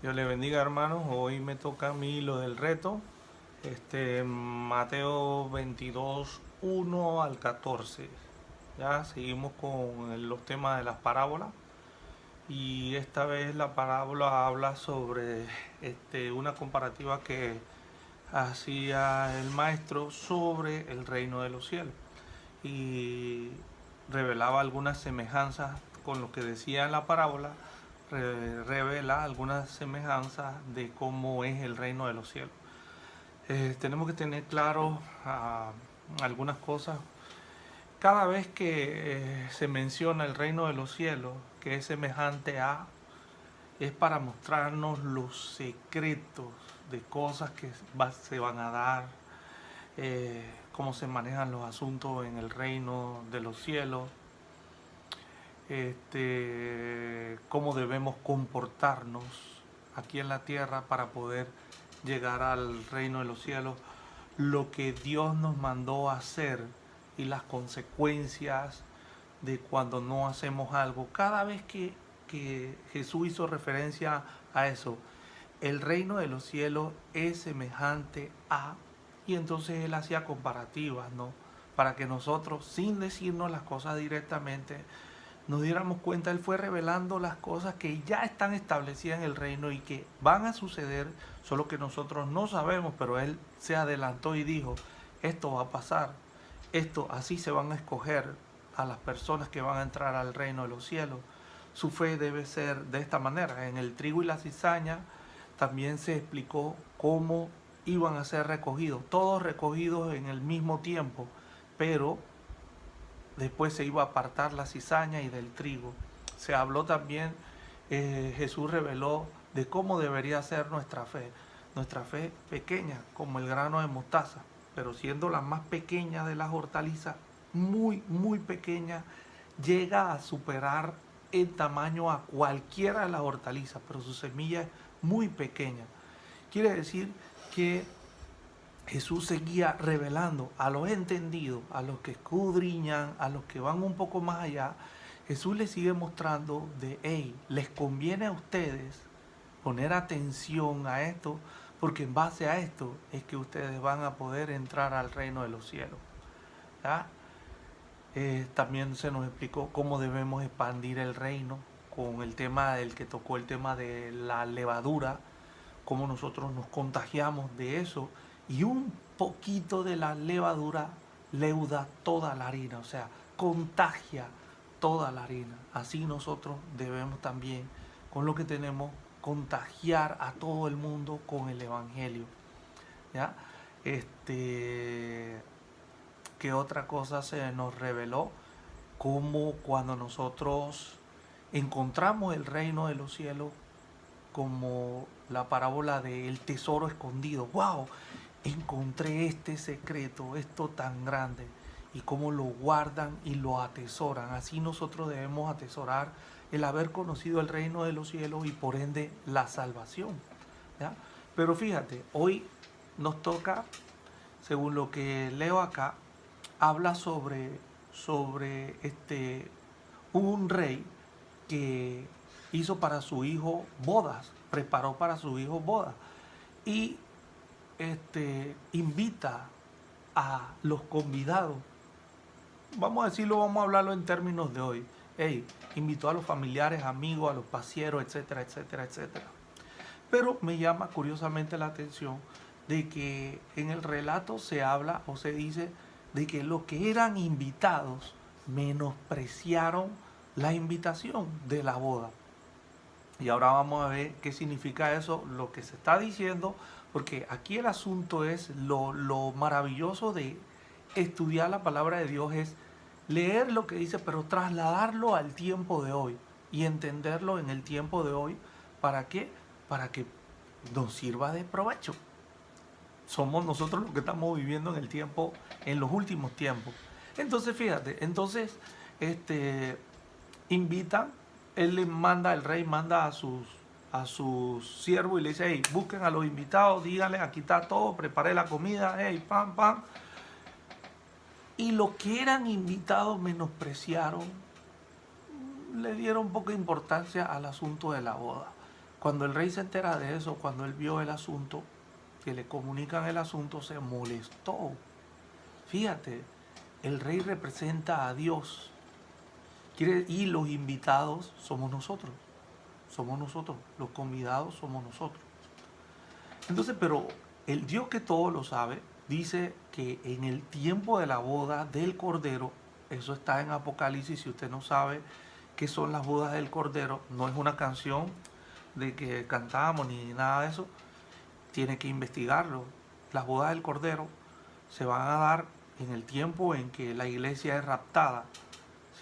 Dios le bendiga, hermanos. Hoy me toca a mí lo del reto. Mateo 22, 1 al 14. Ya seguimos con los temas de las parábolas. Y esta vez la parábola habla sobre una comparativa que hacía el maestro sobre el reino de los cielos. Y revelaba algunas semejanzas con lo que decía en la parábola, revela algunas semejanzas de cómo es el reino de los cielos. Tenemos que tener claro algunas cosas. Cada vez que se menciona el reino de los cielos, que es semejante a, es para mostrarnos los secretos de cosas que se van a dar, cómo se manejan los asuntos en el reino de los cielos, cómo debemos comportarnos aquí en la tierra para poder llegar al reino de los cielos, lo que Dios nos mandó a hacer y las consecuencias de cuando no hacemos algo. Cada vez que Jesús hizo referencia a eso, el reino de los cielos es semejante a, y entonces él hacía comparativas, ¿no? Para que nosotros, sin decirnos las cosas directamente, nos diéramos cuenta. Él fue revelando las cosas que ya están establecidas en el reino y que van a suceder, solo que nosotros no sabemos, pero él se adelantó y dijo, esto va a pasar, esto así se van a escoger a las personas que van a entrar al reino de los cielos. Su fe debe ser de esta manera. En el trigo y la cizaña también se explicó cómo iban a ser recogidos, todos recogidos en el mismo tiempo, pero después se iba a apartar la cizaña y del trigo. Se habló también, Jesús reveló de cómo debería ser nuestra fe. Nuestra fe pequeña, como el grano de mostaza, pero siendo la más pequeña de las hortalizas, muy, muy pequeña, llega a superar en tamaño a cualquiera de las hortalizas, pero su semilla es muy pequeña. Quiere decir que Jesús seguía revelando a los entendidos, a los que escudriñan, a los que van un poco más allá. Jesús les sigue mostrando de, hey, les conviene a ustedes poner atención a esto, porque en base a esto es que ustedes van a poder entrar al reino de los cielos. ¿Ya? También se nos explicó cómo debemos expandir el reino, con el tema del que tocó el tema de la levadura, cómo nosotros nos contagiamos de eso, y un poquito de la levadura leuda toda la harina, o sea, contagia toda la harina. Así nosotros debemos también, con lo que tenemos, contagiar a todo el mundo con el evangelio. ¿Ya? ¿Qué otra cosa se nos reveló? Como cuando nosotros encontramos el reino de los cielos, como la parábola del tesoro escondido. ¡Wow! Encontré este secreto, esto tan grande, y cómo lo guardan y lo atesoran. Así nosotros debemos atesorar el haber conocido el reino de los cielos y por ende la salvación. ¿Ya? Pero fíjate, hoy nos toca, según lo que leo acá, habla sobre un rey que hizo para su hijo bodas, preparó para su hijo bodas, y invita a los convidados. Vamos a decirlo, vamos a hablarlo en términos de hoy. Hey, invitó a los familiares, amigos, a los pasieros, etcétera, etcétera, etcétera. Pero me llama curiosamente la atención de que en el relato se habla o se dice de que los que eran invitados menospreciaron la invitación de la boda. Y ahora vamos a ver qué significa eso, lo que se está diciendo, porque aquí el asunto es lo maravilloso de estudiar la palabra de Dios, es leer lo que dice, pero trasladarlo al tiempo de hoy y entenderlo en el tiempo de hoy. ¿Para qué? Para que nos sirva de provecho. Somos nosotros los que estamos viviendo en el tiempo, en los últimos tiempos. Entonces, fíjate, invitan, él le manda, el rey manda a sus siervos y le dice, hey, busquen a los invitados, díganle, aquí está todo, preparé la comida, hey, pam, pam. Y los que eran invitados menospreciaron, le dieron poca importancia al asunto de la boda. Cuando el rey se entera de eso, cuando él vio el asunto, que le comunican el asunto, se molestó. Fíjate, el rey representa a Dios. Y los invitados somos nosotros. Somos nosotros. Los convidados somos nosotros. Entonces, pero el Dios que todo lo sabe, dice que en el tiempo de la boda del Cordero, eso está en Apocalipsis, si usted no sabe qué son las bodas del Cordero, no es una canción de que cantamos ni nada de eso, tiene que investigarlo. Las bodas del Cordero se van a dar en el tiempo en que la iglesia es raptada.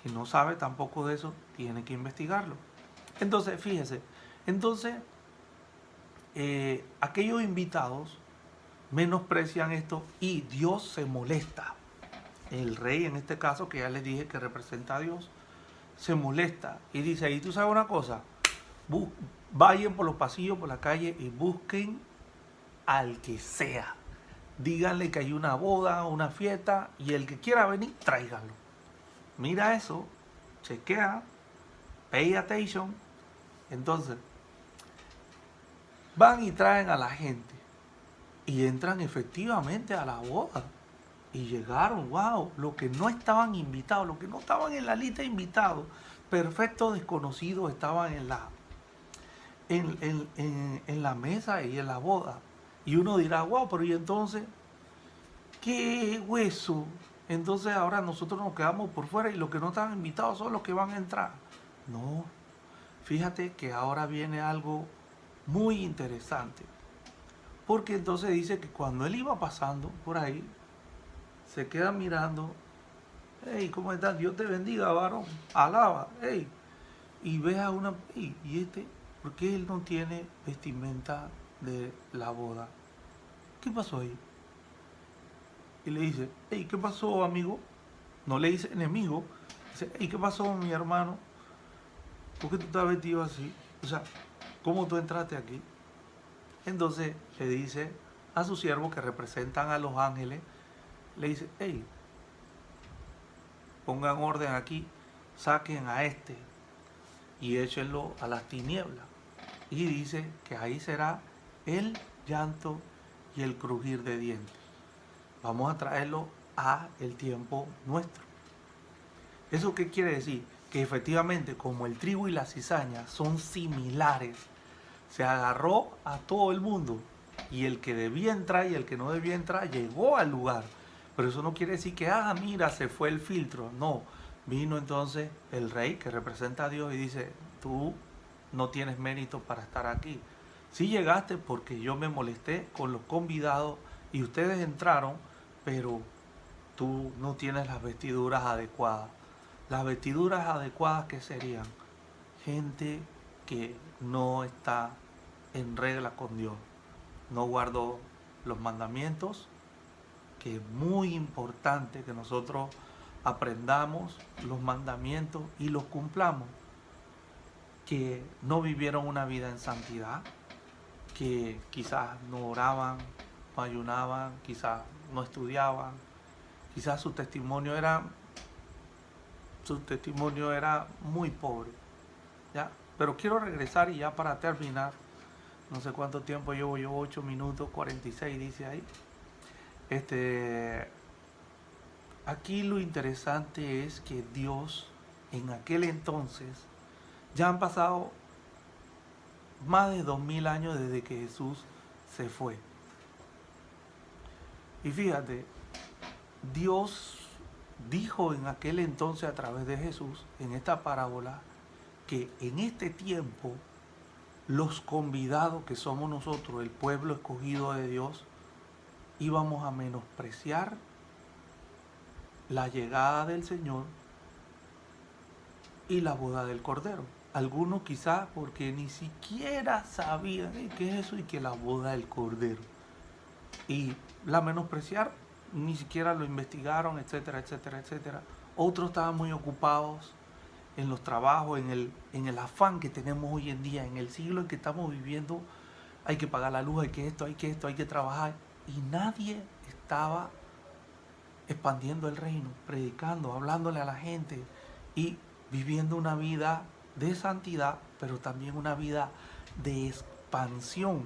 Si no sabe tampoco de eso, tiene que investigarlo. Entonces, fíjese, entonces aquellos invitados menosprecian esto y Dios se molesta. El rey, en este caso, que ya les dije que representa a Dios, se molesta y dice, y tú sabes una cosa, vayan por los pasillos, por la calle y busquen al que sea. Díganle que hay una boda, una fiesta y el que quiera venir, tráiganlo. Mira eso, chequea, pay attention. Entonces, van y traen a la gente y entran efectivamente a la boda. Y llegaron, wow, los que no estaban invitados, los que no estaban en la lista de invitados, perfectos desconocidos estaban en la mesa y en la boda. Y uno dirá, wow, pero ¿y entonces qué hueso? Entonces ahora nosotros nos quedamos por fuera y los que no estaban invitados son los que van a entrar. No, fíjate que ahora viene algo muy interesante. Porque entonces dice que cuando él iba pasando por ahí, se queda mirando, hey, ¿cómo estás? Dios te bendiga, varón, alaba, hey. Y ves a una, hey, ¿y este? ¿Por qué él no tiene vestimenta de la boda? ¿Qué pasó ahí? Y le dice, hey, ¿qué pasó, amigo? No le dice enemigo, dice, hey, ¿qué pasó, mi hermano? ¿Por qué tú estás vestido así? O sea, ¿cómo tú entraste aquí? Entonces le dice a sus siervos que representan a los ángeles, le dice, hey, pongan orden aquí, saquen a este y échenlo a las tinieblas. Y dice que ahí será el llanto y el crujir de dientes. Vamos a traerlo a el tiempo nuestro. ¿Eso qué quiere decir? Que efectivamente, como el trigo y la cizaña son similares, se agarró a todo el mundo y el que debía entrar y el que no debía entrar llegó al lugar. Pero eso no quiere decir que, mira, se fue el filtro. No, vino entonces el rey que representa a Dios y dice, tú no tienes mérito para estar aquí. Sí llegaste porque yo me molesté con los convidados y ustedes entraron, pero tú no tienes las vestiduras adecuadas. Las vestiduras adecuadas, ¿qué serían? Gente que no está en regla con Dios, no guardó los mandamientos, que es muy importante que nosotros aprendamos los mandamientos y los cumplamos, que no vivieron una vida en santidad, que quizás no oraban, no ayunaban, quizás no estudiaban, quizás su testimonio era muy pobre, ¿ya? Pero quiero regresar y ya para terminar, no sé cuánto tiempo llevo, 8 minutos 46 dice ahí. Aquí lo interesante es que Dios en aquel entonces, ya han pasado más de 2000 años desde que Jesús se fue. Y fíjate, Dios dijo en aquel entonces a través de Jesús, en esta parábola, que en este tiempo los convidados que somos nosotros, el pueblo escogido de Dios, íbamos a menospreciar la llegada del Señor y la boda del Cordero. Algunos quizás porque ni siquiera sabían qué es eso y que la boda del Cordero. Y la menospreciaron, ni siquiera lo investigaron, etcétera, etcétera, etcétera. Otros estaban muy ocupados en los trabajos, en el afán que tenemos hoy en día, en el siglo en que estamos viviendo. Hay que pagar la luz, hay que esto, hay que trabajar. Y nadie estaba expandiendo el reino, predicando, hablándole a la gente y viviendo una vida de santidad, pero también una vida de expansión,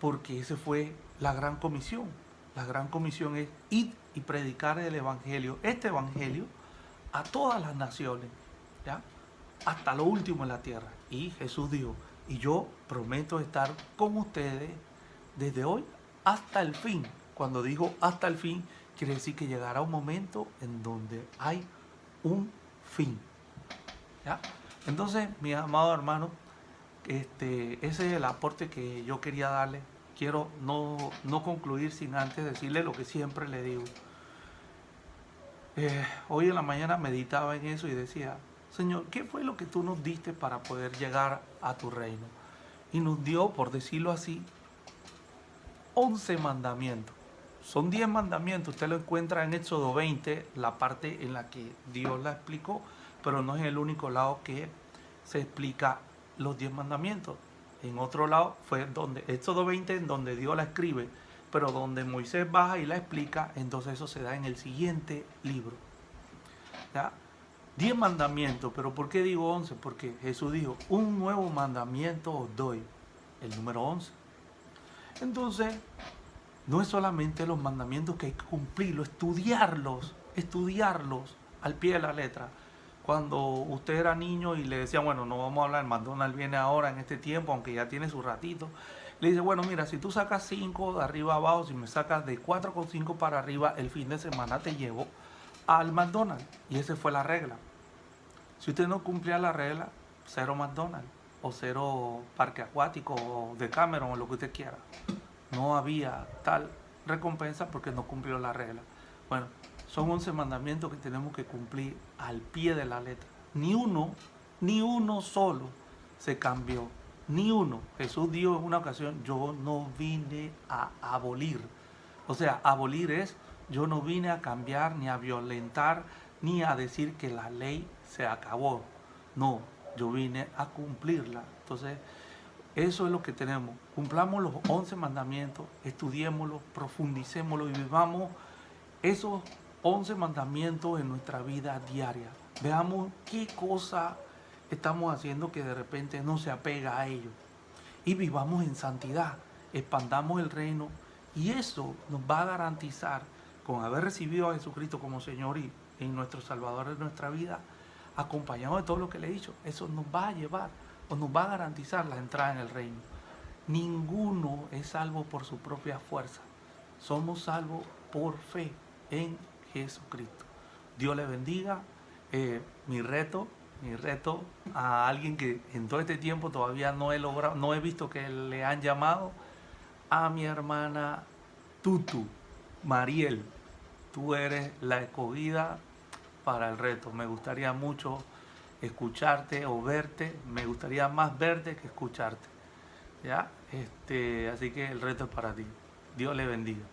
porque esa fue la gran comisión. La gran comisión es ir y predicar el evangelio, este evangelio, a todas las naciones, ¿ya? Hasta lo último en la tierra. Y Jesús dijo, y yo prometo estar con ustedes desde hoy hasta el fin. Cuando digo hasta el fin, quiere decir que llegará un momento en donde hay un fin, ¿ya? Entonces, mis amados hermanos, ese es el aporte que yo quería darle. Quiero no concluir sin antes decirle lo que siempre le digo. Hoy en la mañana meditaba en eso y decía, Señor, ¿qué fue lo que tú nos diste para poder llegar a tu reino? Y nos dio, por decirlo así, 11 mandamientos. Son 10 mandamientos. Usted lo encuentra en Éxodo 20, la parte en la que Dios la explicó, pero no es el único lado que se explica los 10 mandamientos. En otro lado fue donde Éxodo 20, en donde Dios la escribe, pero donde Moisés baja y la explica, entonces eso se da en el siguiente libro. ¿Ya? 10 mandamientos, pero ¿por qué digo 11? Porque Jesús dijo, un nuevo mandamiento os doy, el número 11. Entonces, no es solamente los mandamientos que hay que cumplirlos, estudiarlos al pie de la letra. Cuando usted era niño y le decían, bueno, no vamos a hablar, el McDonald's viene ahora en este tiempo, aunque ya tiene su ratito, le dice, bueno, mira, si tú sacas 5 de arriba abajo, si me sacas de 4,5 para arriba, el fin de semana te llevo al McDonald's. Y esa fue la regla. Si usted no cumplía la regla, 0 McDonald's, o 0 parque acuático, o Decameron, o lo que usted quiera. No había tal recompensa porque no cumplió la regla. Bueno, son 11 mandamientos que tenemos que cumplir al pie de la letra. Ni uno solo se cambió. Ni uno. Jesús dijo en una ocasión, yo no vine a abolir. O sea, abolir es, yo no vine a cambiar, ni a violentar, ni a decir que la ley se acabó. No, yo vine a cumplirla. Entonces, eso es lo que tenemos. Cumplamos los 11 mandamientos, estudiémoslos, profundicémoslos y vivamos esos 11 mandamientos en nuestra vida diaria. Veamos qué cosa estamos haciendo que de repente no se apega a ellos. Y vivamos en santidad, expandamos el reino y eso nos va a garantizar, con haber recibido a Jesucristo como Señor y nuestro Salvador en nuestra vida, acompañado de todo lo que le he dicho, eso nos va a llevar o nos va a garantizar la entrada en el reino. Ninguno es salvo por su propia fuerza. Somos salvos por fe en Jesucristo. Dios le bendiga. Mi reto a alguien que en todo este tiempo todavía no he logrado, no he visto que le han llamado, a mi hermana Tutu, Mariel. Tú eres la escogida para el reto. Me gustaría mucho escucharte o verte. Me gustaría más verte que escucharte. ¿Ya? Así que el reto es para ti. Dios le bendiga.